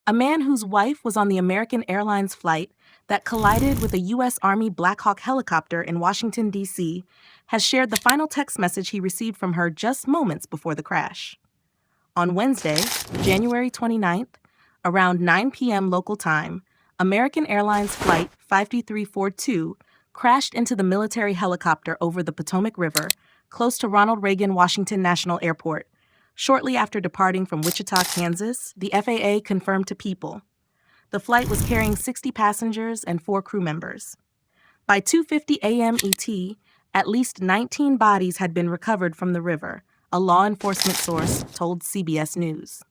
A man whose wife was on the American Airlines flight that collided with a U.S. Army Black Hawk helicopter in Washington, D.C., has shared the final text message he received from her just moments before the crash. On Wednesday, January 29th, around 9 p.m. local time, American Airlines Flight 5342 crashed into the military helicopter over the Potomac River, close to Ronald Reagan Washington National Airport. Shortly after departing from Wichita, Kansas, the FAA confirmed to People. The flight was carrying 60 passengers and 4 crew members. By 2:50 a.m. ET, at least 19 bodies had been recovered from the river, a law enforcement source told CBS News.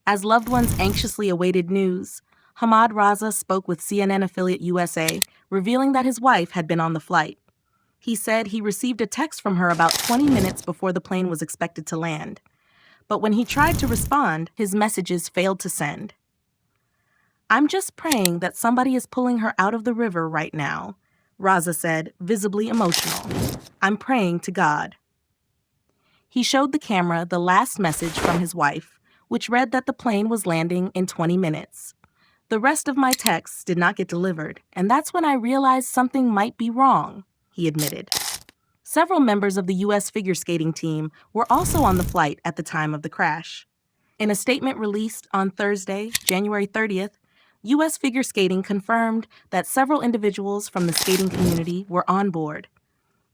As loved ones anxiously awaited news, Hamad Raza spoke with CNN affiliate USA, revealing that his wife had been on the flight. He said he received a text from her about 20 minutes before the plane was expected to land. But when he tried to respond, his messages failed to send. "I'm just praying that somebody is pulling her out of the river right now," Raza said, visibly emotional. "I'm praying to God." He showed the camera the last message from his wife, which read that the plane was landing in 20 minutes. "The rest of my texts did not get delivered, and that's when I realized something might be wrong," he admitted. Several members of the U.S. figure skating team were also on the flight at the time of the crash. In a statement released on Thursday, January 30th, U.S. figure skating confirmed that several individuals from the skating community were on board.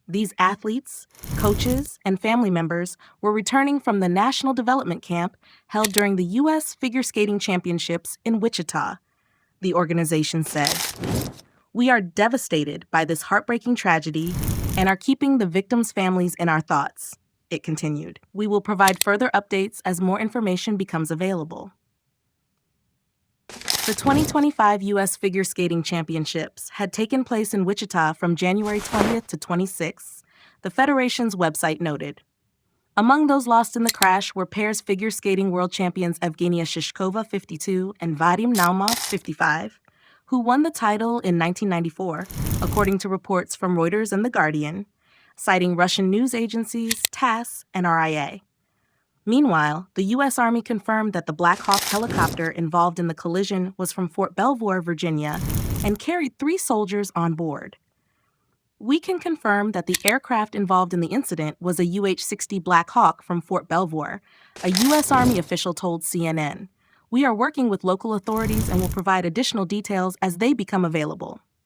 These athletes, coaches, and family members were returning from the National Development Camp held during the U.S. Figure Skating Championships in Wichita, the organization said. "We are devastated by this heartbreaking tragedy and are keeping the victims' families in our thoughts," it continued. "We will provide further updates as more information becomes available." The 2025 U.S. Figure Skating Championships had taken place in Wichita from January 20th to 26th, the Federation's website noted. Among those lost in the crash were pairs figure skating world champions Evgenia Shishkova, 52, and Vadim Naumov, 55, who won the title in 1994, according to reports from Reuters and The Guardian, citing Russian news agencies TASS and RIA. Meanwhile, the U.S. Army confirmed that the Black Hawk helicopter involved in the collision was from Fort Belvoir, Virginia, and carried 3 soldiers on board. "We can confirm that the aircraft involved in the incident was a UH-60 Black Hawk from Fort Belvoir," a U.S. Army official told CNN. "We are working with local authorities and will provide additional details as they become available."